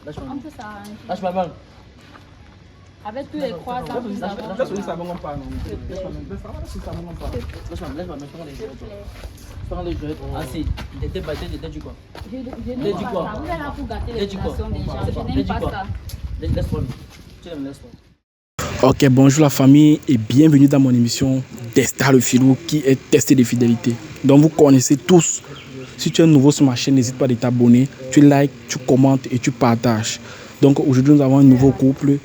Lâche ma main. On peut s'arranger. Lâche ma main. Avec tous les croissants que nous avons. Lâche ma main. Je prends les jeux. Assis. T'es du quoi? Je n'aime pas ça. Vous êtes là pour gâter les relations des gens. Je n'aime pas ça. Laisse-moi. Tu l'aimes, laisse-moi. Ok, bonjour la famille et bienvenue dans mon émission Testa le filou qui est testé de fidélité. Donc vous connaissez tous. Si tu es nouveau sur ma chaîne, n'hésite pas à t'abonner. Tu likes, tu commentes et tu partages. Donc aujourd'hui nous avons un nouveau couple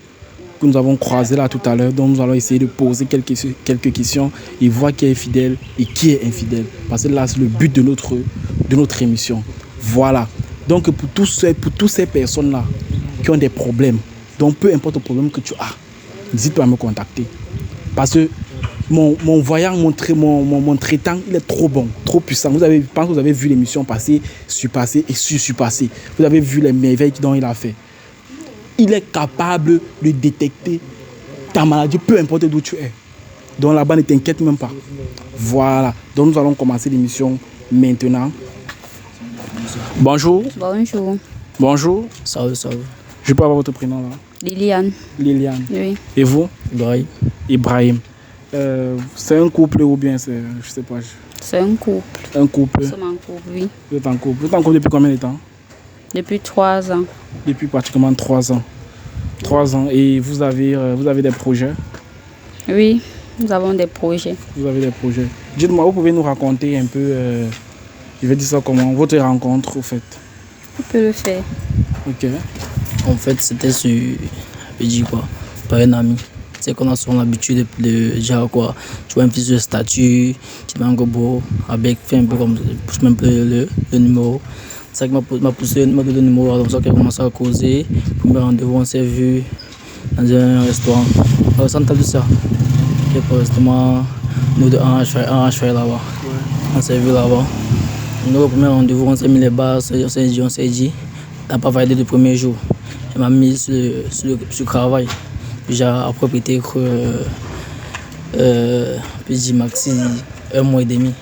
que nous avons croisé là tout à l'heure. Donc nous allons essayer de poser quelques questions et voir qui est fidèle et qui est infidèle. Parce que là c'est le but de notre émission. Voilà. Donc pour toutes ces personnes là qui ont des problèmes, donc peu importe le problème que tu as, n'hésite pas à me contacter. Parce que mon voyant, mon traitant, il est trop bon, trop puissant. Je pense que vous avez vu l'émission passée, surpassée et surpassée. Vous avez vu les merveilles dont il a fait. Il est capable de détecter ta maladie, peu importe d'où tu es. Donc là-bas, ne t'inquiète même pas. Voilà. Donc nous allons commencer l'émission maintenant. Bonjour. Bonjour. Bonjour. Salut. Je peux avoir votre prénom là? Liliane. Liliane. Oui. Et vous? Ibrahim. Ibrahim. C'est un couple ou bien c'est, je sais pas. C'est un couple. Un couple. Nous sommes en couple, oui. Vous êtes en couple. Vous êtes en couple depuis combien de temps? Depuis 3 ans. Depuis pratiquement 3 ans. 3 ans. Et vous avez des projets? Oui, nous avons des projets. Vous avez des projets. Dites-moi, vous pouvez nous raconter un peu, je vais dire ça comment, votre rencontre au fait? On peut le faire. Ok. En fait, c'était sur. Je dis quoi? Par un ami. C'est qu'on a souvent l'habitude de dire quoi. Tu vois un petit statut, tu mets un gobo, avec fait un peu comme. Pousse même le numéro. C'est ça qui m'a poussé, m'a donné le numéro. Donc, ça qu'on a commencé à causer. Premier rendez-vous, on s'est vu dans un restaurant. On s'est entendu ça. Et pour justement, nous deux, un cheval là-bas. Ouais. On s'est vu là-bas. Nous, au premier rendez-vous, on s'est mis les bases, on s'est dit. T'as pas validé le premier jour. Elle m'a mis sur le travail. J'ai approprié puis j'ai maxi 1 mois et demi.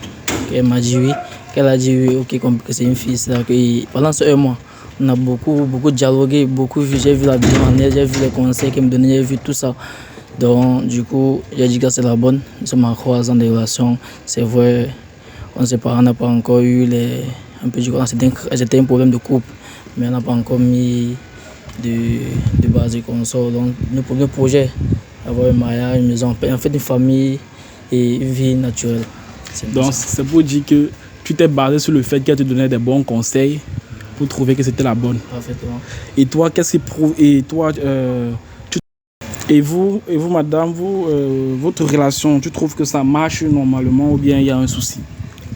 Elle m'a dit oui. Elle a dit oui, ok, que c'est une fille. Pendant ce 1 mois, on a beaucoup dialogué, j'ai vu la manière, j'ai vu les conseils qu'elle me donnait, j'ai vu tout ça. Donc du coup, j'ai dit que c'est la bonne. Nous sommes à 3 ans de relation. C'est vrai, on n'a pas encore eu c'était un problème de couple, mais on n'a pas encore mis de base de console. Donc, notre projet, avoir un mariage, une maison, en fait, une famille et une vie naturelle. Donc, c'est pour dire que tu t'es basé sur le fait qu'elle te donnait des bons conseils pour trouver que c'était la bonne. Parfaitement. Et toi, qu'est-ce qui prouve? Et toi, et vous, madame, votre relation, tu trouves que ça marche normalement ou bien il y a un souci?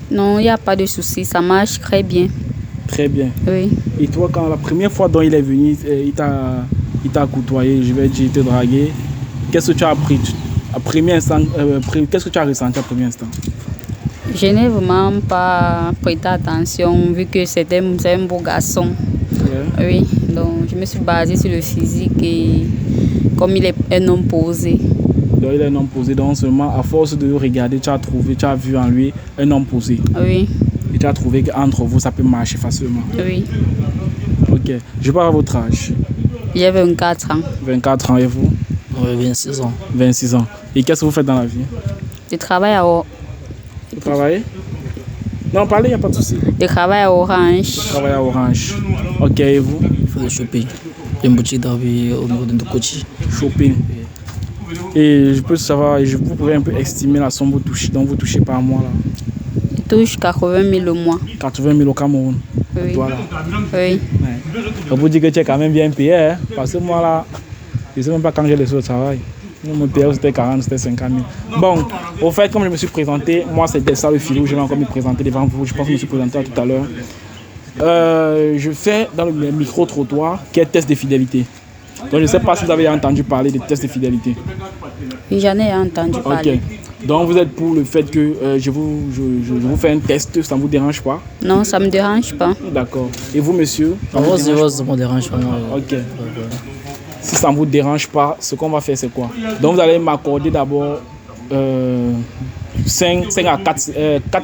Non, il n'y a pas de souci. Ça marche très bien. Très bien. Oui. Et toi, quand la première fois dont il est venu, il t'a côtoyé, je vais dire, il t'a dragué, qu'est-ce que tu as appris à premier instant, qu'est-ce que tu as ressenti à premier instant? Je n'ai vraiment pas prêté attention vu que c'est un beau garçon. Ouais. Oui, donc je me suis basée sur le physique et comme il est un homme posé. Donc il est un homme posé, donc seulement à force de le regarder, tu as vu en lui un homme posé. Oui. Et tu as trouvé qu'entre vous, ça peut marcher facilement. Oui. Ok. Je parle à votre âge. J'ai 24 ans. 24 ans et vous? Oui, 26 ans. 26 ans. Et qu'est-ce que vous faites dans la vie? Je travaille à Orange. Vous travaillez? Non, parlez, il n'y a pas de souci. Je travaille à Orange. Je travaille à Orange. Ok, et vous? Il faut le choper. J'ai une boutique d'envie au niveau de Ndokochi. Shopping. Et je peux savoir, vous pouvez un peu estimer la somme que vous touchez, donc vous touchez par mois là? Je touche 80 000 au mois. 80 000 au Cameroun. Oui. Toi, là. Oui. Ouais. On peut dire que tu es quand même bien payé, hein? Parce que moi là, je ne sais même pas quand j'ai laissé le travail. Mon payé c'était 40, c'était 50 000. Bon, au fait, comme je me suis présenté, moi c'était ça le filou, je vais encore me présenter devant vous. Je pense que je me suis présenté tout à l'heure. Je fais dans le micro-trottoir qui est test de fidélité. Donc je ne sais pas si vous avez entendu parler de test de fidélité. Oui, j'en ai entendu parler. Ok. Donc vous êtes pour le fait que je vous fais un test, ça ne vous dérange pas? Non, ça ne me dérange pas. D'accord. Et vous, monsieur? Ça me dérange pas. Ok. Si ça ne vous dérange pas, ce qu'on va faire, c'est quoi? Donc vous allez m'accorder d'abord 4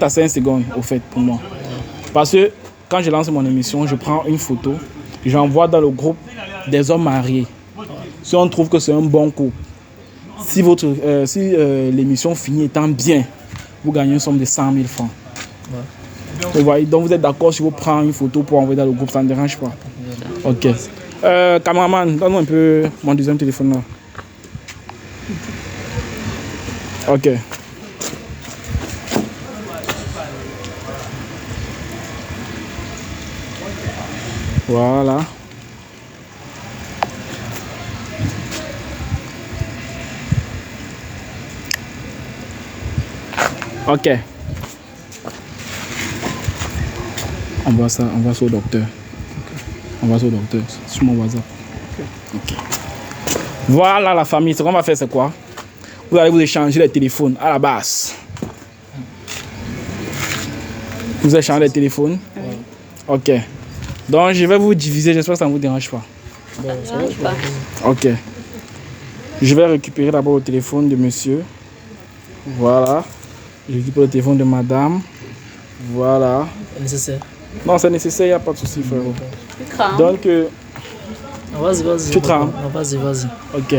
à 5 secondes, au fait, pour moi. Parce que quand je lance mon émission, je prends une photo, j'envoie dans le groupe des hommes mariés. Si on trouve que c'est un bon coup, si l'émission finit étant bien, vous gagnez une somme de 100 000 francs. Vous voyez, donc vous êtes d'accord si vous prenez une photo pour envoyer dans le groupe, ça ne dérange pas. Ok. Cameraman, donne-moi un peu mon deuxième téléphone là. Ok. Voilà. Ok. On voit ça au docteur. On va au docteur sur mon WhatsApp. Okay. Voilà la famille. Ce qu'on va faire, c'est quoi? Vous allez vous échanger les téléphones à la base. Vous échangez les téléphones? Ok. Donc je vais vous diviser. J'espère que ça ne vous dérange pas. Ça ne dérange pas. Ok. Je vais récupérer d'abord le téléphone de monsieur. Voilà. Je récupère le téléphone de madame. Voilà. C'est nécessaire. Non, c'est nécessaire, il n'y a pas de souci, frérot. Crame. Donc, Vas-y. Tu trembles? Vas-y. ok.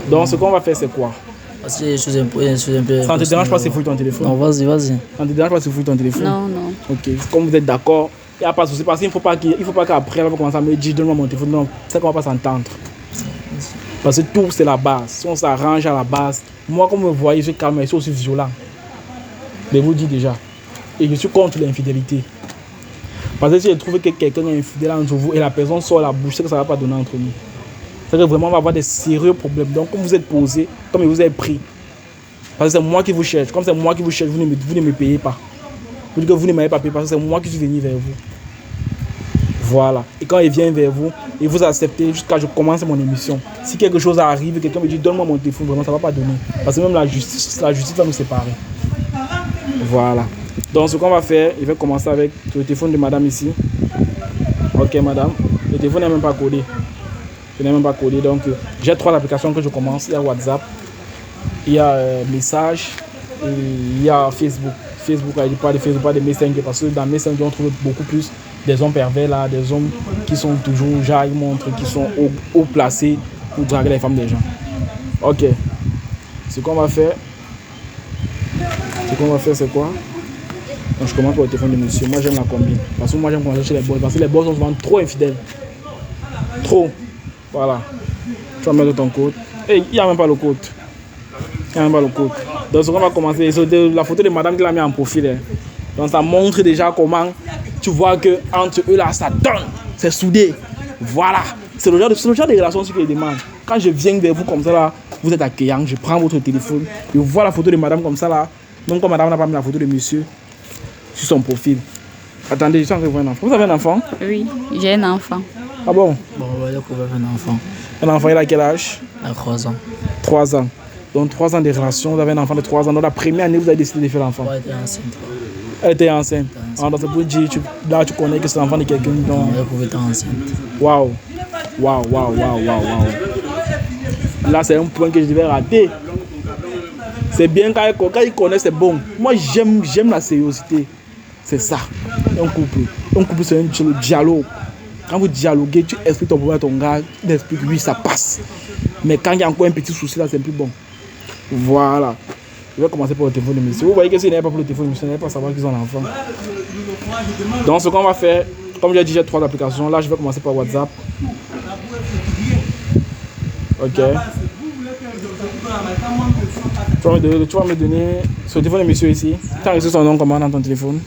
Donc, ce qu'on va faire, c'est quoi? Parce que je suis un peu. Ça ne te dérange pas si tu fouilles ton téléphone? Non, vas-y. Ça ne te dérange pas si tu fouilles ton téléphone? Non. Ok. Comme vous êtes d'accord, il n'y a pas de souci. Parce qu'il ne faut pas qu'après, elle va commencer à me dire donne-moi mon téléphone. Non, c'est qu'on ne va pas s'entendre. Parce que tout, c'est la base. Si on s'arrange à la base, moi, comme vous voyez, je suis calme, je suis aussi violent. Je vous dis déjà. Et je suis contre l'infidélité. Parce que si je trouve que quelqu'un est infidèle entre vous et la personne sort la bouche, c'est que ça ne va pas donner entre nous. C'est que vraiment on va avoir des sérieux problèmes. Donc, comme vous êtes posé, comme vous êtes pris, parce que c'est moi qui vous cherche. Comme c'est moi qui vous cherche, vous ne me payez pas. Vous dites que vous ne m'avez pas payé parce que c'est moi qui suis venu vers vous. Voilà. Et quand il vient vers vous, et vous acceptez jusqu'à ce que je commence mon émission. Si quelque chose arrive, quelqu'un me dit donne-moi mon téléphone, vraiment ça ne va pas donner. Parce que même la justice va nous séparer. Voilà. Donc ce qu'on va faire, je vais commencer avec le téléphone de madame ici. Ok madame, le téléphone n'est même pas codé. Je n'ai même pas codé, donc j'ai 3 applications que je commence. Il y a WhatsApp, il y a Message et il y a Facebook. Facebook, il n'y a pas de Facebook, pas de Messenger, parce que dans Messenger on trouve beaucoup plus des hommes pervers là, des hommes qui sont toujours, genre ils montrent qu'ils sont haut placés pour draguer les femmes des gens. Ok. Ce qu'on va faire, c'est quoi? Donc je commence par le téléphone de monsieur. Moi j'aime la combine. Parce que moi j'aime commencer chez les boss. Parce que les boss sont souvent trop infidèles. Trop. Voilà. Tu vas mettre ton code. Et il n'y a même pas le code. Donc ce qu'on va commencer, c'est la photo de madame qui l'a mis en profil. Hein. Donc ça montre déjà comment tu vois que entre eux là ça donne. C'est soudé. Voilà. C'est le genre de relation que je demande. Quand je viens vers vous comme ça là, vous êtes accueillant, je prends votre téléphone, je vois la photo de madame comme ça là. Donc comme madame n'a pas mis la photo de monsieur sur son profil. Attendez, je suis en train de voir un enfant. Vous avez un enfant? Oui, j'ai un enfant. Ah bon? Bon, on va dire qu'on va faire un enfant. Un enfant, il a quel âge? À 3 ans. 3 ans. Donc 3 ans de relation, vous avez un enfant de 3 ans. Donc la première année, vous avez décidé de faire l'enfant. Elle était enceinte. Elle était enceinte. Alors c'est pour dire, là tu connais que c'est l'enfant de quelqu'un. Donc... Elle pouvait être enceinte. Waouh. Là c'est un point que je devais rater. C'est bien quand il connaît, c'est bon. Moi j'aime la sériosité. C'est ça. Un couple c'est un dialogue. Quand vous dialoguez, tu expliques ton problème à ton gars, il explique, oui, ça passe. Mais quand il y a encore un petit souci là, c'est plus bon. Voilà. Je vais commencer par le téléphone de monsieur. Vous voyez que s'il n'est pas pour le téléphone de monsieur, il n'est pas savoir qu'ils ont l'enfant. Donc ce qu'on va faire, comme j'ai dit, j'ai 3 applications. Là, je vais commencer par WhatsApp. Ok. Tu vas me donner sur le téléphone de monsieur ici. Tu as reçu son nom comment dans ton téléphone?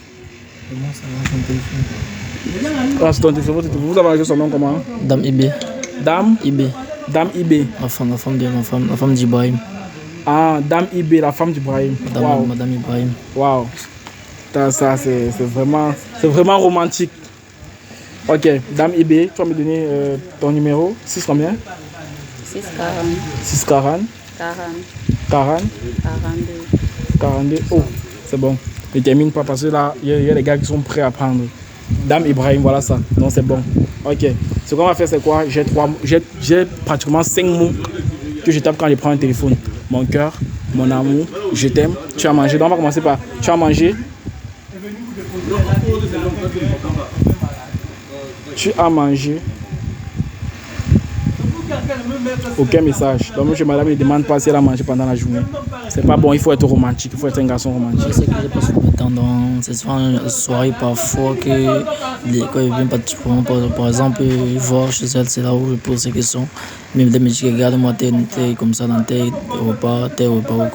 Comment ça va son téléphone? Ah, sur ton téléphone, vous avez reçu son nom comment? Dame Ibé. Dame Ibé. Dame Ibé. La femme d'Ibrahim. Ah, Dame Ibé, la femme d'Ibrahim. Wow. Madame Ibrahim. Waouh. Ça, c'est vraiment romantique. Ok, Dame Ibé, tu vas me donner ton numéro. 6 combien? 640. 640. 40. 42. Oh, c'est bon. Ne termine pas parce que là, il y a des gars qui sont prêts à prendre. Dame Ibrahim, voilà ça. Donc c'est bon. Ok. Ce qu'on va faire, c'est quoi? J'ai pratiquement 5 mots que je tape quand je prends un téléphone. Mon cœur, mon amour, je t'aime, tu as mangé. Donc on va commencer par tu as mangé. Tu as mangé. Aucun message. Donc, monsieur, madame, ne demande pas si elle a mangé pendant la journée. C'est pas bon, il faut être romantique, il faut être un garçon romantique. Je sais que j'ai pas souvent le temps, donc c'est souvent une soirée parfois que quand il vient particulièrement, par exemple, voir chez elle, c'est là où je pose ces questions. Même des médecins qui regardent moi, t'es comme ça dans tes repas ou quoi.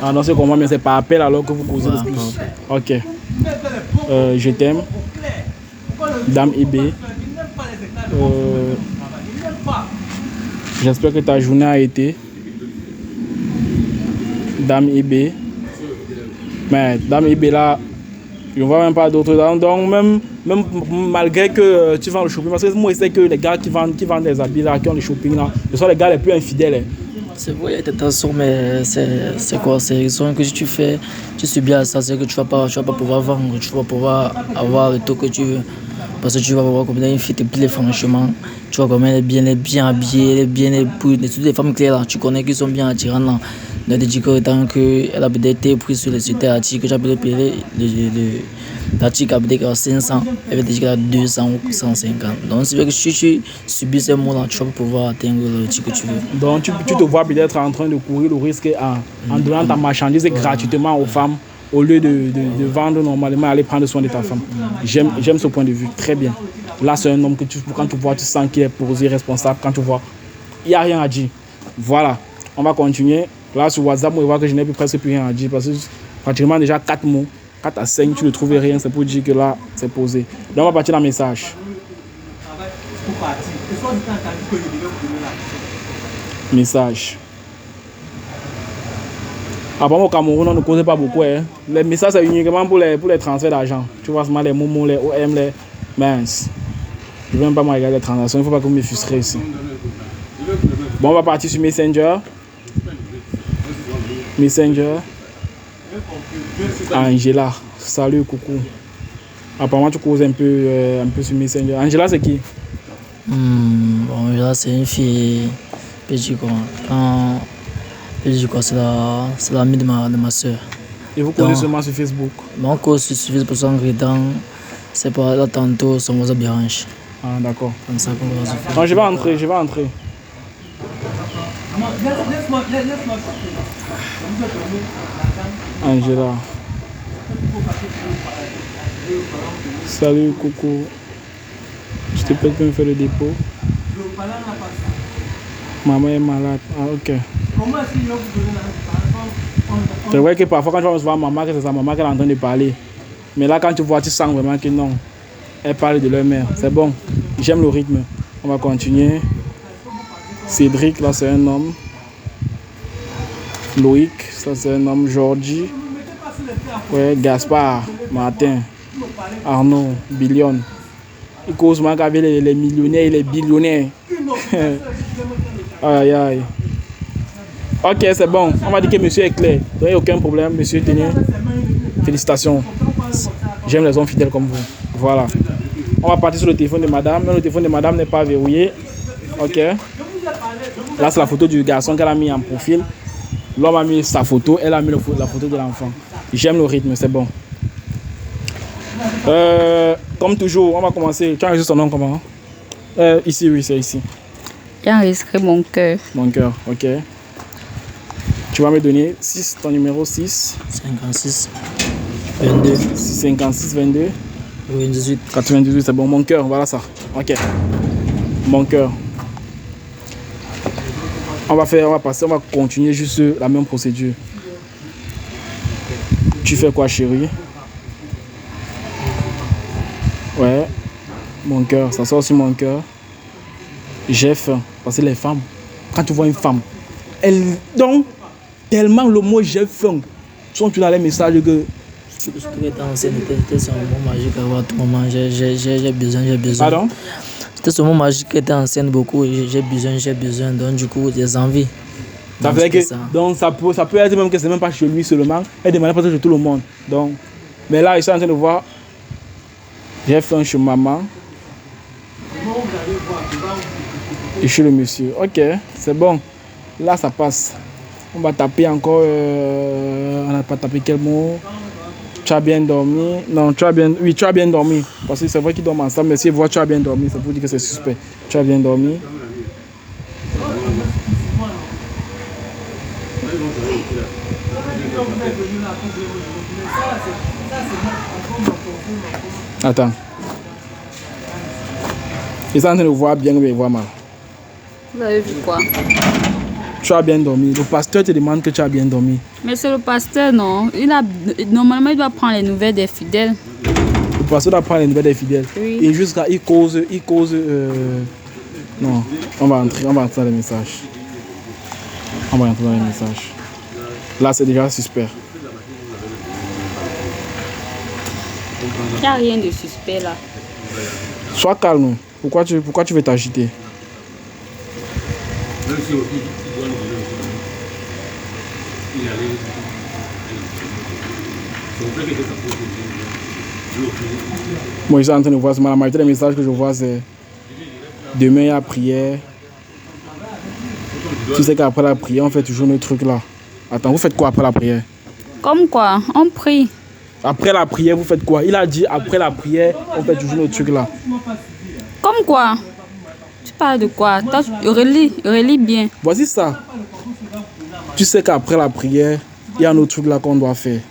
Ah non, c'est comment, mais c'est par appel alors que vous causez le plus. Ok. Je t'aime. Dame IB. J'espère que ta journée a été. Dame IB. Mais Dame IB là, je ne vois même pas d'autres dames. Donc même malgré que tu vends le shopping, parce que moi je sais que les gars qui vendent des habits là, qui ont le shopping là, ce sont les gars les plus infidèles. C'est vrai, il y a des tensions, mais c'est quoi? C'est que si tu fais, tu subis à ça, c'est que tu vas pas pouvoir vendre, tu vas pouvoir avoir le taux que tu veux. Parce que tu vas voir combien une fille te plaît franchement, tu vois combien elle est bien habillée, elle est bien épouille, toutes les femmes claires là, tu connais qui sont bien attirantes là. Ne te dis que tant qu'elle a peut-être été prise sur le site article, que tu as peut-être payé l'article a peut-être 500, elle va te dire qu'elle a 200 ou 150. Donc c'est vrai que si tu subis ces mots là, tu vas pouvoir atteindre le titre que tu veux. Donc tu te vois peut-être en train de courir le risque en donnant ta marchandise gratuitement aux femmes, au lieu de vendre normalement, aller prendre soin de ta femme. J'aime ce point de vue, très bien. Là, c'est un homme que quand tu vois, tu sens qu'il est posé, responsable. Quand tu vois, il n'y a rien à dire. Voilà, on va continuer. Là, sur WhatsApp, on voit que je n'ai presque plus rien à dire parce que pratiquement déjà 4 mots, 4 à 5, tu ne trouves rien, c'est pour dire que là, c'est posé. Donc, on va partir dans le message. Message. Apparemment, au Cameroun, on ne cause pas beaucoup. Hein. Les messages, c'est uniquement pour les transferts d'argent. Tu vois, les Momo, les OM, les mince. Je ne vais même pas me regarder les transactions. Il ne faut pas que vous me frustrez ici. Bon, on va partir sur Messenger. Messenger. Angela. Salut, coucou. Apparemment, tu causes un peu sur Messenger. Angela, c'est qui? Angela, c'est une fille. Petit quoi. C'est l'ami de ma soeur. Et vous connaissez seulement sur Facebook? Mon cause sur Facebook pour son ingrédient, c'est pas là tantôt, son voisin Bianche. Ah, d'accord. Comme ça qu'on va se faire. Non, je vais entrer. Angela. Salut, coucou. Je te peux me faire le dépôt. Maman est malade. Ah, ok. C'est vrai que parfois, quand tu vas voir maman, que c'est sa maman qui est en train de parler. Mais là, quand tu vois, tu sens vraiment que non. Elle parle de leur mère. C'est bon. J'aime le rythme. On va continuer. Cédric, là, c'est un homme. Loïc, ça, c'est un homme. Georgie. Ouais, Gaspard, Martin, Arnaud, Billion. Il cause mal avec les millionnaires et les billionnaires. Aïe, aïe. Ok, c'est bon. On va dire que monsieur est clair. Il n'y a aucun problème, monsieur Tenir. Félicitations. J'aime les hommes fidèles comme vous. Voilà. On va partir sur le téléphone de madame. Mais le téléphone de madame n'est pas verrouillé. Ok. Là, c'est la photo du garçon qu'elle a mis en profil. L'homme a mis sa photo. Elle a mis la photo de l'enfant. J'aime le rythme, c'est bon. Comme toujours, on va commencer. Tu as enregistré son nom comment? Ici, oui, c'est ici. J'ai enregistré mon cœur. Mon cœur, ok. Tu vas me donner ton numéro 6. 56, 22. 56, 22. 98. 98, c'est bon. Mon cœur, voilà ça. Ok. Mon cœur. On va continuer juste la même procédure. Tu fais quoi, chérie? Ouais. Mon cœur, ça sort aussi mon cœur. J'ai faim. Parce que les femmes, quand tu vois une femme, elles donnent tellement le mot j'ai faim. Sont-tu dans les messages que. C'était ce moment magique à voir tout moment. J'ai besoin. Pardon? C'était ce moment magique qui était ancienne beaucoup. J'ai besoin. Donc, du coup, des envies. Ça fait que, donc ça peut être même que c'est même pas chez lui seulement. Elle demande pas chez tout le monde. Donc, mais là, ils sont en train de voir. J'ai faim chez maman. Et chez le monsieur. Ok, c'est bon. Là, ça passe. On va taper encore. On n'a pas tapé quel mot? Tu as bien dormi? Non, tu as bien dormi. Parce que c'est vrai qu'ils dorment ensemble. Mais si ils voient tu as bien dormi, ça veut dire que c'est suspect. Tu as bien dormi. Attends. Ils sont en train de voir bien ou bien voir mal. Vous avez vu quoi? Tu as bien dormi. Le pasteur te demande que tu as bien dormi. Mais c'est le pasteur, non? Normalement, il doit prendre les nouvelles des fidèles. Le pasteur doit prendre les nouvelles des fidèles. Oui. Et jusqu'à il cause. Non, on va entrer dans les messages. On va entrer dans les messages. Là, c'est déjà suspect. Il n'y a rien de suspect là. Sois calme. Pourquoi tu veux t'agiter? Moi, je suis en train de voir, la majorité des messages que je vois, c'est demain il y a prière. Tu sais qu'après la prière, on fait toujours nos trucs là. Attends, vous faites quoi après la prière? Comme quoi? On prie. Après la prière, vous faites quoi? Il a dit après la prière, on fait toujours nos trucs là. Comme quoi? Tu parles de quoi? Toi, relis bien. Voici ça. Tu sais qu'après la prière, il y a nos trucs là qu'on doit faire.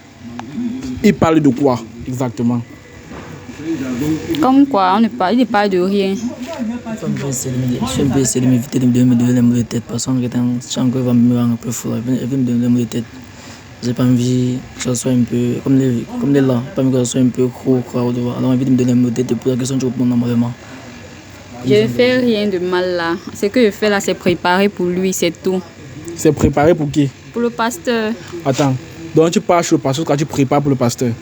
Il parle de quoi exactement? Comme quoi? Il ne parle de rien. Je suis un peu essayé de m'éviter de me donner les mots de tête parce que Chanko va me rendre un peu fou. Il va me donner les mots de tête. J'ai pas envie que ça soit un peu comme les là. Pas envie que ça soit un peu gros. Alors j'ai envie de me donner les mots de tête pour la question que je réponds normalement. Je ne fais rien de mal là. Ce que je fais là, c'est préparer pour lui, c'est tout. C'est préparé pour qui? Pour le pasteur. Attends. Donc tu pars chez le pasteur quand tu prépares pour le pasteur.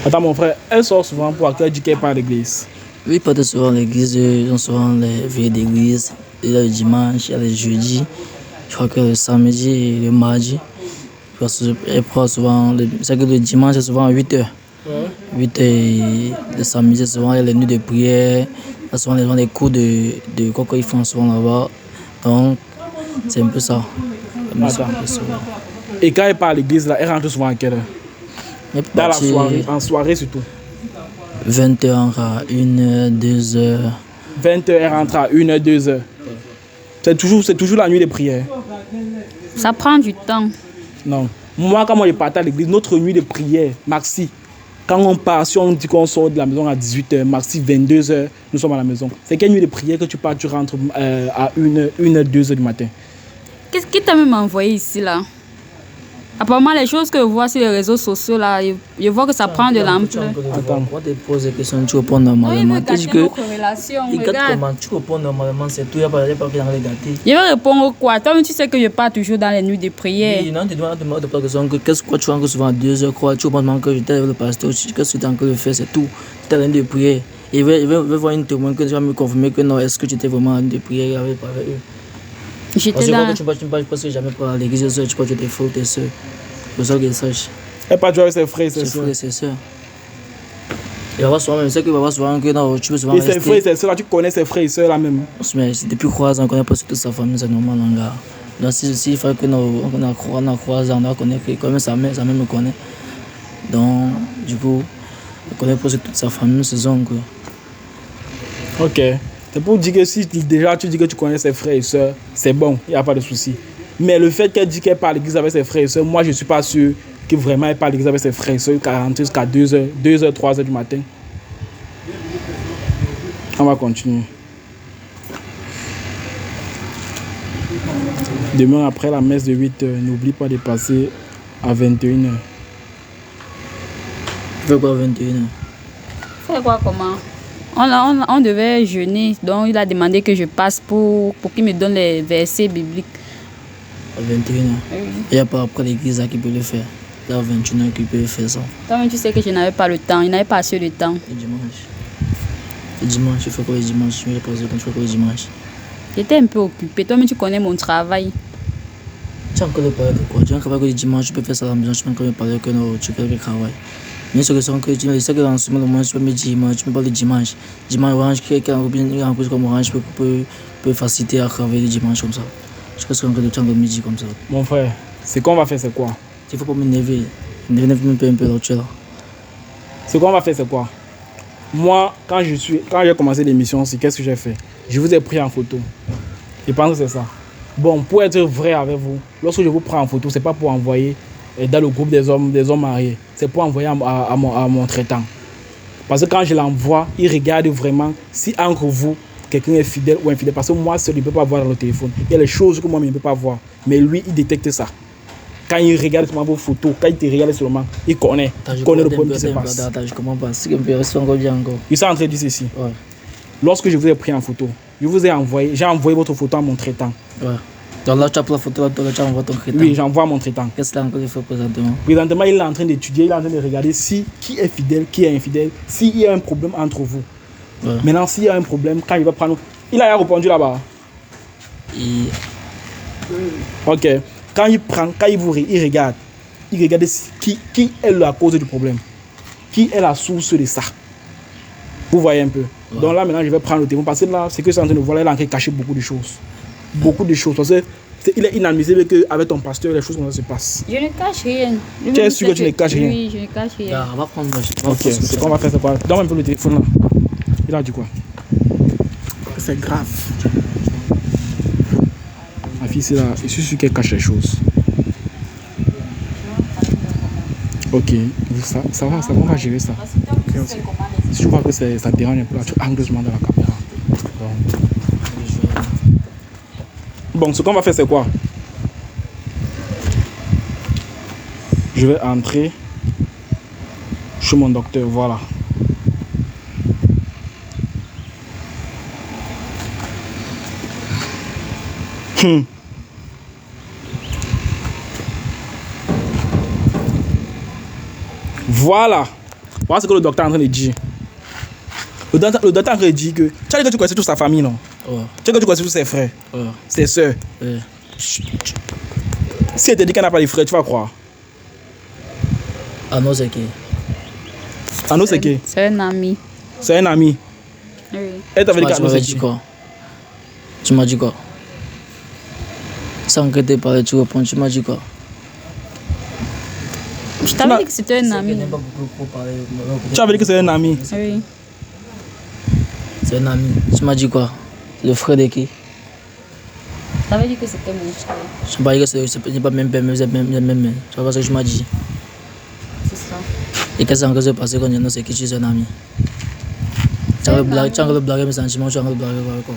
Attends mon frère, elle sort souvent pour accueillir dit qu'elle part à l'église. Oui, pas souvent à l'église, ils ont souvent les veillées d'église. Il y a le dimanche, il y a le jeudi. Je crois que le samedi et le mardi. Elle prend souvent, c'est que le dimanche c'est souvent à 8h. 8h et le samedi c'est souvent les nuits de prière. Il y a souvent les cours de quoi qu'ils font souvent là-bas. Donc c'est un peu ça. Attends. Et quand elle part à l'église là, elle rentre souvent à quelle heure? Dans la soirée, en soirée surtout. 20h à 1h, 2h. 20h, elle rentre à 1h, 2h. C'est toujours la nuit de prière. Ça prend du temps. Non. Moi, quand je partais à l'église, notre nuit de prière, maxi, quand on part, si on dit qu'on sort de la maison à 18h, maxi 22h, nous sommes à la maison. C'est quelle nuit de prière que tu pars, tu rentres à 1h, 2h du matin? Qu'est-ce qui t'a même envoyé ici là? Apparemment, les choses que je vois sur les réseaux sociaux là, je vois que ça prend de l'ampleur. Attends. Quand tu poses des questions, tu réponds normalement. Tu dis que regarde comment tu réponds normalement, c'est tout. Il n'y a pas de les gâter. Je vais répondre quoi? Toi, tu sais que je pars toujours dans les nuits de prière. Oui, non, tu dois te poser la question que qu'est-ce que tu fais souvent à 2h, quoi? Tu réponds que j'étais avec le pasteur, qu'est-ce que tu as encore fait, c'est tout. Tu es en train de prier. Il va voir une témoin que tu vas me confirmer que non, est-ce que tu étais vraiment en train de prier avec eux? J'étais dans... Tu ne passes presque jamais par l'église, tu crois que tu es faux, tes soeurs. C'est ça que je sache. Elle part avec ses frères et ses Ses soeurs. frères et ses soeurs. Il va voir souvent, même, c'est qu'il va voir souvent que non, tu peux souvent Et rester. ses frères et ses soeurs, là, tu connais ses frères et soeurs là même. Mais c'est depuis 3 ans, on connaît pas toute sa famille, c'est normal, mon gars. Donc s'il fallait que nous, on a 3 ans, on doit connaître quand même sa mère me connaît. Donc, du coup, on connaît presque toute sa famille, ses oncles. Ok. C'est pour dire que si déjà tu dis que tu connais ses frères et soeurs, c'est bon, il n'y a pas de souci. Mais le fait qu'elle dit qu'elle parle à l'église avec ses frères et soeurs, moi je ne suis pas sûr que vraiment elle parle à l'église avec ses frères et soeurs jusqu'à 2h, 3h du matin. On va continuer. Demain après la messe de 8h, n'oublie pas de passer à 21h. Tu fais quoi à 21h? Fais quoi comment? On devait jeûner, donc il a demandé que je passe pour qu'il me donne les versets bibliques. À 21h? Oui. Il n'y a pas après l'église qui peut le faire. Là, à 21h qui peut faire ça. Toi-même, tu sais que je n'avais pas le temps, il n'avait pas assez de temps. Le dimanche. Le dimanche, je fais quoi le dimanche? Je vais passer quand tu fais quoi le dimanche? J'étais un peu occupée. Toi-même, tu connais mon travail. Tu as encore parlé de quoi? Tu as encore que le dimanche, tu peux faire ça à la maison. Tu peux encore me parler que non, tu fais le travail. Mais ce que tu sais que dans ce moment, tu peux me dire, tu me parles de dimanche. Dimanche, orange, quelqu'un en plus comme orange peut faciliter à travailler le dimanche comme ça. Je pense que tu as encore midi comme ça. Mon frère, ce qu'on va faire, c'est quoi? Il ne faut pas m'énerver. M'énerve un peu là, tu es là. Ce qu'on va faire, c'est quoi? Moi, quand j'ai commencé l'émission, qu'est-ce que j'ai fait? Je vous ai pris en photo. Je pense que c'est ça. Bon, pour être vrai avec vous, lorsque je vous prends en photo, ce n'est pas pour envoyer dans le groupe des hommes mariés. C'est pour envoyer à mon traitant. Parce que quand je l'envoie, il regarde vraiment si entre vous, quelqu'un est fidèle ou infidèle. Parce que moi, seul, il ne peut pas voir dans le téléphone. Il y a les choses que moi, il ne peut pas voir. Mais lui, il détecte ça. Quand il regarde seulement vos photos, quand il te regarde seulement, il connaît le problème qui se passe. Je comprends pas. Si je reste encore bien encore. Il s'est en train de dire ceci. Ouais. Lorsque je vous ai pris en photo, j'ai envoyé votre photo à mon traitant. Ouais. Donc là, tu as pris la photo, là, tu envoies ton traitant. Oui, j'envoie à mon traitant. Qu'est-ce qu'il a encore fait présentement? Présentement, il est en train d'étudier, il est en train de regarder qui est fidèle, qui est infidèle, s'il y a un problème entre vous. Ouais. Maintenant, s'il y a un problème, quand il va prendre... Il a répondu là-bas. Ok. Quand il prend, il regarde qui est la cause du problème. Qui est la source de ça. Vous voyez un peu. Ouais. Donc là, maintenant, je vais prendre le téléphone. Parce que là, c'est que c'est en train de voir, il est en train de cacher beaucoup de choses. Beaucoup de choses. Parce que il est inadmissible qu'avec ton pasteur, les choses comme ça se passent. Je ne cache rien. Tu es sûr que tu ne caches rien? Oui, je ne cache rien. On va prendre ok, ce qu'on va faire, c'est quoi? Donne-moi un peu le téléphone là. Il a dit quoi? C'est grave. Ma fille, c'est là. Je suis sûr qu'elle cache les choses. Ok, ça va, on va gérer ça. Okay, okay. Si tu vois que ça dérange un peu, là, tu angles dans la caméra. Bon, ce qu'on va faire, c'est quoi? Je vais entrer chez mon docteur, voilà. Voilà. Voilà ce que le docteur est en train de dire. Le docteur est en train de dire que... Tu as dit que tu connaissais toute sa famille, non? Ouais. Tu as dit que tu connaissais tous ses frères, ses soeurs. Ouais. Si elle te dit qu'elle n'a pas de frères, tu vas croire. Ah non, c'est qui? Ah non, c'est qui? C'est un ami. C'est un ami. Oui. Elle t'avait dit Tu m'avais dit quoi? Tu m'as dit quoi? Sans que tu parles, tu réponds, tu m'as dit quoi? Je t'avais dit que c'était un ami. Tu avais dit que c'est un ami? Oui. C'est un ami. Tu m'as dit quoi? Le frère de qui? Je t'avais dit que c'était mon frère. Je m'as dit que c'est pas même père, mais c'est même. Tu vois ce que je m'as dit? C'est ça. Et qu'est-ce que s'est passé quand il y en a, c'est qui tu es un ami? Tu as le blaguer mes sentiments, tu as le blaguer quoi?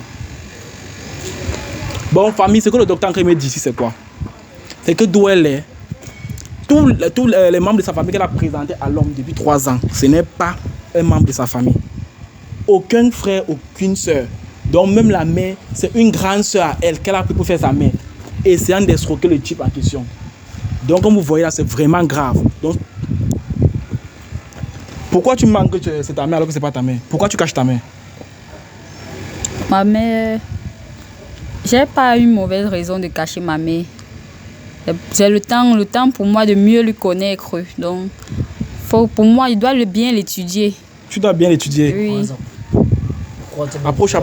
Bon, famille, ce que le docteur me dit ici, c'est quoi? C'est que d'où elle est, tous les membres de sa famille qu'elle a présentés à l'homme depuis 3 ans, ce n'est pas un membre de sa famille. Aucun frère, aucune soeur. Donc même la mère, c'est une grande soeur à elle qu'elle a pris pour faire sa mère. Essayant d'escroquer le type en question. Donc comme vous voyez là, c'est vraiment grave. Donc, pourquoi tu manques que c'est ta mère alors que ce n'est pas ta mère? Pourquoi tu caches ta mère? Ma mère... J'ai pas eu mauvaise raison de cacher ma mère. C'est le temps pour moi de mieux lui connaître. Donc, pour moi, il doit bien l'étudier. Tu dois bien l'étudier. Oui. Approche.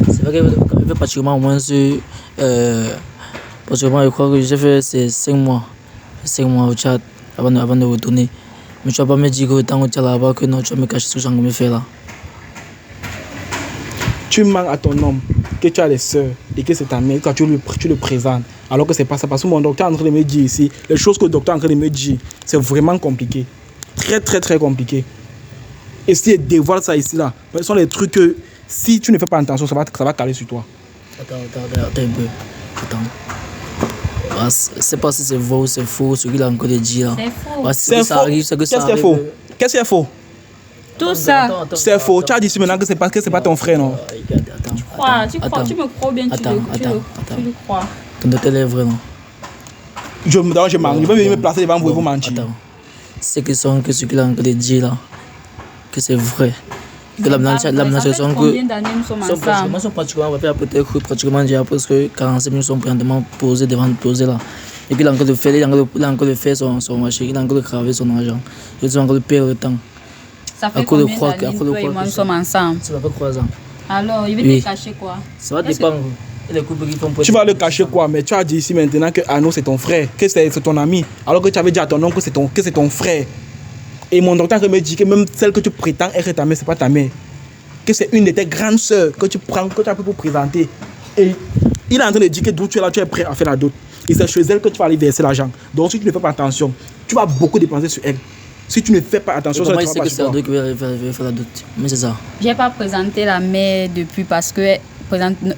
C'est vrai qu'elle fait pratiquement au moins pratiquement, je crois que j'ai fait 5 mois. 5 mois au Tchad avant de retourner. Mais tu vas pas me dire que tant que tu es là-bas, que non, tu vas me cacher tout ce que je me fais là. Tu manques à ton homme que tu as des soeurs et que c'est ta mère, quand tu le présentes, alors que c'est pas ça. Parce que mon docteur est en train de me dire ici, les choses que le docteur est en train de me dire, c'est vraiment compliqué. Très, très, très compliqué. Et si il dévoile ça ici, là, ce sont les trucs que si tu ne fais pas attention, ça va caler sur toi. Attends un peu. Attends. Ah, c'est pas si c'est vrai ou c'est faux, ce qu'il a encore dit là. C'est faux. Ah, C'est faux. Qu'est-ce qui est faux? Qu'est-ce qui est faux? Tout ça. C'est faux. Tu as dit ici maintenant que c'est pas ton frère, non? Attends. Tu me crois bien, tu le crois. Ton docteur est vrai, non? Je vais me placer devant vous et vous mentir. Attends. C'est que ce qu'il a encore dit là, que c'est vrai. Que la sont combien d'années nous sommes ensemble? Sont pratiquement, peut-être pratiquement déjà presque 45 minutes sont présentement posés là. Et qu'il a encore de faire son marché, il a encore de graver son argent. Il a encore de perdre le temps. Ça fait combien d'années toi et moi nous sommes ensemble? Ça va faire 3 ans. Alors, il veut te cacher quoi? Ça va dépendre. Tu vas le cacher quoi? Mais tu as dit ici maintenant que Arnaud c'est ton frère, que c'est ton ami. Alors que tu avais dit à ton oncle que c'est ton frère. Et mon docteur me dit que même celle que tu prétends être ta mère, c'est pas ta mère. Que c'est une de tes grandes sœurs que tu as pris pour présenter. Et il est en train de dire que d'où tu es là, tu es prêt à faire la dot. Et c'est chez elle que tu vas aller verser l'argent. Donc si tu ne fais pas attention, tu vas beaucoup dépenser sur elle. Si tu ne fais pas attention, ça ne Comment va il pas sait que sur c'est toi. Ado qui va faire la dot? Mais c'est ça. J'ai pas présenté la mère depuis parce que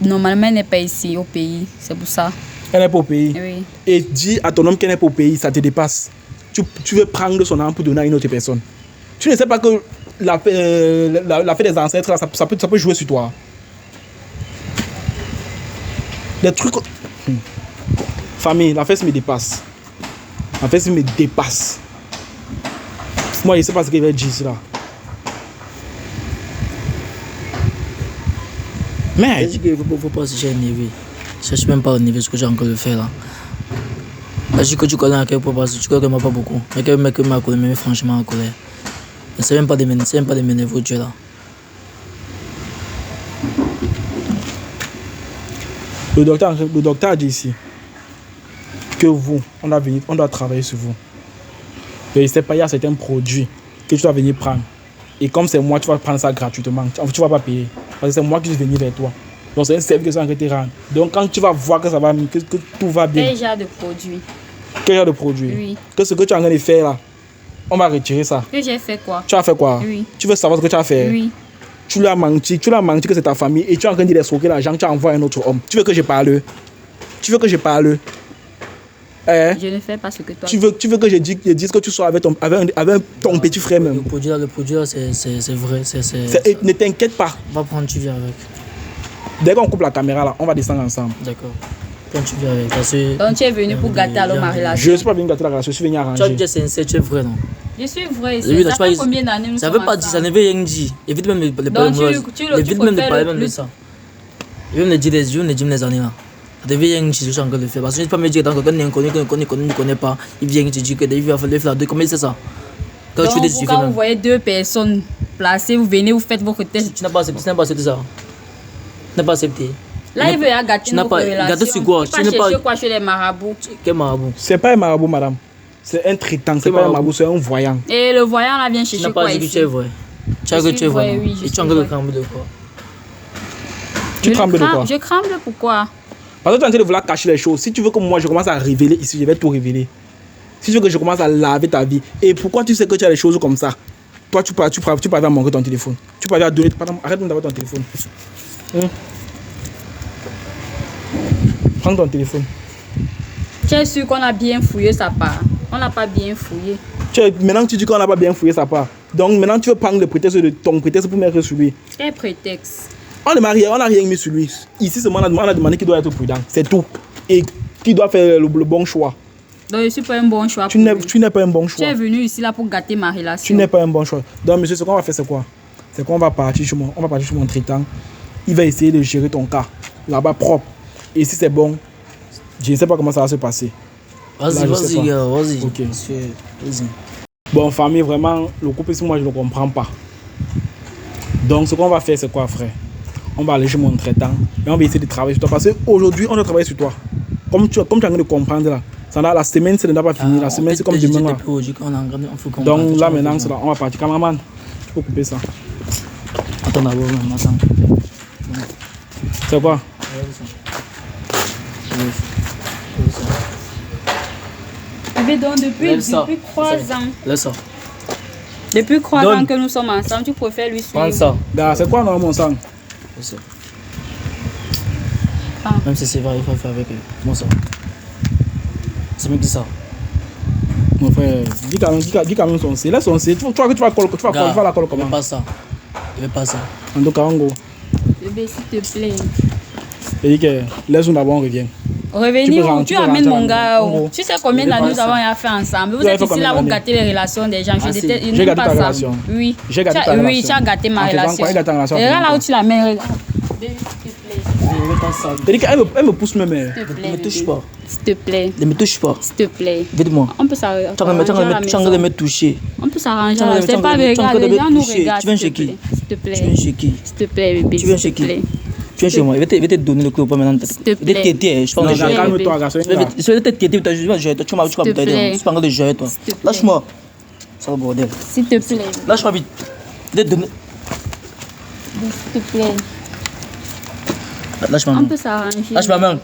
normalement elle n'est pas ici au pays. C'est pour ça. Elle n'est pas au pays. Oui. Et dis à ton homme qu'elle n'est pas au pays, ça te dépasse. Tu veux prendre son argent pour donner à une autre personne. Tu ne sais pas que la fête des ancêtres, là, ça peut jouer sur toi. Des trucs... Famille, la fête me dépasse. La fête me dépasse. Moi, je ne sais pas ce qu'il va dire là. Je Mais... dis qu'il ne faut pas se chercher énervé. Je ne cherche même pas à énerver ce que j'ai encore le faire là. Je dis que tu connais à quel point parce que tu connais que moi pas beaucoup. Mais que ma colère, mais franchement en colère. C'est même pas de m'énerver, tu es là. Le docteur a dit ici que vous, on doit travailler sur vous. Et il sait pas, il y a certains produits que tu dois venir prendre. Et comme c'est moi, tu vas prendre ça gratuitement. Tu ne vas pas payer. Parce que c'est moi qui vais venir vers toi. Donc c'est un service que ça va te rendre. Donc quand tu vas voir que ça va, que tout va bien. Quel genre de produit? Quel genre de produit? Oui. Que ce que tu es en train de faire là, on va retirer ça. Que j'ai fait quoi? Tu as fait quoi? Oui. Tu veux savoir ce que tu as fait? Oui. Tu lui as menti que c'est ta famille et tu es en train de escroquer l'argent, tu as envoyé un autre homme. Tu veux que je parle? Tu veux que je parle? Eh? Je ne fais pas ce que toi. Tu veux que je dise que tu sois avec ton petit frère Le même. produit là, c'est vrai. Ne t'inquiète pas. Va prendre, tu viens avec. Dès qu'on coupe la caméra là, on va descendre ensemble. D'accord. Prends, tu viens avec. Parce que. Donc tu es venu pour gâter alors ma relation. Je ne suis pas venu gâter la relation, je suis venu Tu as arranger. dit sincère, tu es vrai, non? Je suis vrai. Oui, Ça fait combien d'années nous ça sommes veut pas dire, ça ensemble? ne veut rien dire. Évite même de parler Donc, Évite même de préfères parler le même de plus- ça. Je vais me dire les années là. Ça devait rien dire, je suis encore le faire. Parce que je ne peux pas me dire que quand quelqu'un ne connaît pas, il vient te dire que il va faire la deux. Comment c'est ça? Quand tu fais Donc, des vous, trucs quand vous même. voyez deux personnes placées, vous venez, vous faites votre test. Tu n'as pas accepté ça. Tu n'as pas accepté. Là, il veut gâter tu n'as notre pas- relation. gâter sur quoi? Il Tu va n'es chercher pas- quoi chez les marabouts. Quel marabout? C'est pas un marabout, madame. C'est un traitant, c'est Quel pas un marabout? marabout, c'est un voyant. Et le voyant là vient Tu chercher n'as pas quoi dit que ici? tu es vrai. Tu as Je que suis tu es vrai. vrai, non? oui, je Et suis tu as encore le vrai. crampe de quoi? Tu trembles de quoi? Je tremble pourquoi? Parce que tu es en train de vouloir cacher les choses. Si tu veux que moi je commence à révéler ici, je vais tout révéler. Si tu veux que je commence à laver ta vie. Et pourquoi tu sais que tu as des choses comme ça? Toi, tu peux à manquer ton téléphone. Tu peux à donner. Pardon, arrête d'avoir ton téléphone. Prends ton téléphone. Tu es sûr qu'on a bien fouillé sa part? On n'a pas bien fouillé. Maintenant, tu dis qu'on n'a pas bien fouillé sa part. Donc maintenant, tu veux prendre le prétexte de ton prétexte pour mettre sur lui. Quel prétexte? On n'a rien mis sur lui. Ici, seulement, on a demandé qu'il doit être prudent. C'est tout. Et qu'il doit faire le bon choix. Donc je suis pas un bon choix. Tu pour lui. n'es pas un bon Tu choix. es venu ici là pour gâter ma Tu relation. n'es pas un bon choix. Donc, monsieur, ce qu'on va faire, c'est quoi? C'est qu'on va partir chez mon traitant. Il va essayer de gérer ton cas là-bas propre. Et si c'est bon, je ne sais pas comment ça va se passer. Vas-y, Là, je sais pas. gars, vas-y. Ok. Vas-y. Bon, famille, vraiment, le couple ici, moi, je ne le comprends pas. Donc, ce qu'on va faire, c'est quoi, frère? On va aller chez mon traitant et on va essayer de travailler sur toi. Parce qu'aujourd'hui, on doit travailler sur toi. Comme tu es en train de comprendre là. La semaine, ça ne doit pas finir. La semaine, c'est comme demain là. Donc là, maintenant, c'est là. On va partir. Cameraman, tu peux couper ça. Attends d'abord, attends. C'est quoi? Mais donc Lève ça. depuis 3 ans. Laisse ça. Depuis 3 Donne. ans que nous sommes ensemble, tu préfères lui suivre. Prends ça. Là, c'est quoi, non, mon sang? Laisse ça. Ah. Même si c'est vrai, il faut faire avec eux. Bon ça. C'est mieux que ça. Mon frère, dis quand même son C. Laisse son C. Tu vois que tu vas la coller Il veut comment? pas ça. Il veut pas ça. En tout cas, on go. Bébé, s'il te plaît. Il dit que laisse-nous d'abord, on revient. Revenir où? Tu Tu peux amènes rentrer mon à la gars maison. où? En Tu sais combien Je vais d'années nous pas avons ça. fait ensemble? Vous Tu as êtes fait ici combien là, vous d'années? gâtez les relations des gens. Je Ah, si. déteste. J'ai Je n'aime gâté pas ta ça. relation. Oui. J'ai gâté Tu as- ta Oui, relation. tu as gâté ma En faisant relation. quoi? Il gâte ta relation en Et faisant regarde là quoi? où tu la mets. Regarde. Bébé, s'il te plaît. Il veut pas ça. Il dit qu'elle me pousse même. S'il te Ne plaît. me touche bébé. pas. S'il te plaît. Ne me touche pas. S'il te plaît. Vite-moi. On peut s'arranger. Tu as envie de me toucher. On peut s'arranger. Tu as envie- C'est pas tu as envie regarde. de me Les gens nous toucher. regardent. Tu viens s'il chez te qui? plaît. S'il te plaît. Tu viens chez qui? S'il te plaît, bébé. Tu viens s'il chez te qui? plaît. Tu viens chez moi. Il va te donner le coup maintenant. S'il te Il va plaît. te téter. Je parle de S'il te jouer. plaît. Calme-toi, garçon. Je vais te téter. Tu vas jouer. Tu m'as S'il te plaît. Je suis pas encore de jouer, toi. S'il te plaît. Lâche-moi. Ça va bordel. S'il te plaît. Lâche-moi vite. S'il te plaît. Lâche ma On main. peut s'arranger. Lâche ma main.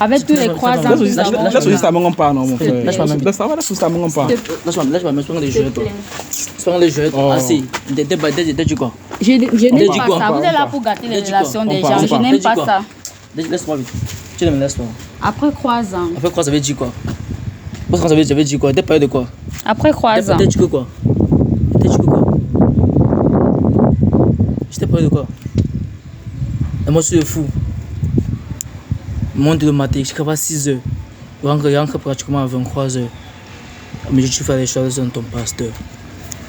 Avec tous les croisants que nous avons. Laisse aussi sa main en part, non, mon frère. Lâche ma main. Laisse sa main en part. Lâche-moi, je prends les jeux, toi. Je prends les jeux, Oh. assez. T'es du quoi? Je n'aime dis pas quoi, ça. on Vous parle, êtes là on pour gâter les parle. relations des On parle, gens. on Je parle. n'aime Dis pas quoi? ça. Laisse-moi vite. Tu me laisses, toi. Après croisant. Après quoi, ça veut dire quoi? Parce que ça veut dire quoi? T'es parlé de quoi? Après croisant. T'es du quoi? T'es du quoi? Je t'ai parlé de quoi? Et moi, je suis fou. Monde de maths, je travaille à 6 heures. Je rentre pratiquement à 23 heures. Mais je suis fait les choses dans ton pasteur.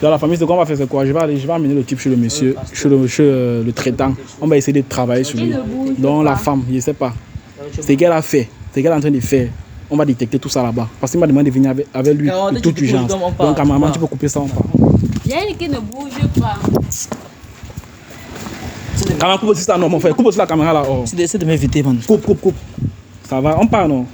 Dans la famille, ce qu'on va faire, c'est quoi? Je vais amener le type chez le monsieur, chez le traitant. On va essayer de travailler sur lui. Donc la femme, je ne sais pas. C'est qu'elle a fait, c'est qu'elle est en train de faire. On va détecter tout ça là-bas. Parce qu'il m'a demandé de venir avec lui de toute urgence. Donc, cameraman, tu peux couper ça, on part. J'ai dit qu'il ne bouge pas. Cameraman, coupe aussi ça, non, mon frère. Coupe aussi la caméra là. Oh. C'est de m'inviter, man. Coupe. Ça va, on part, non?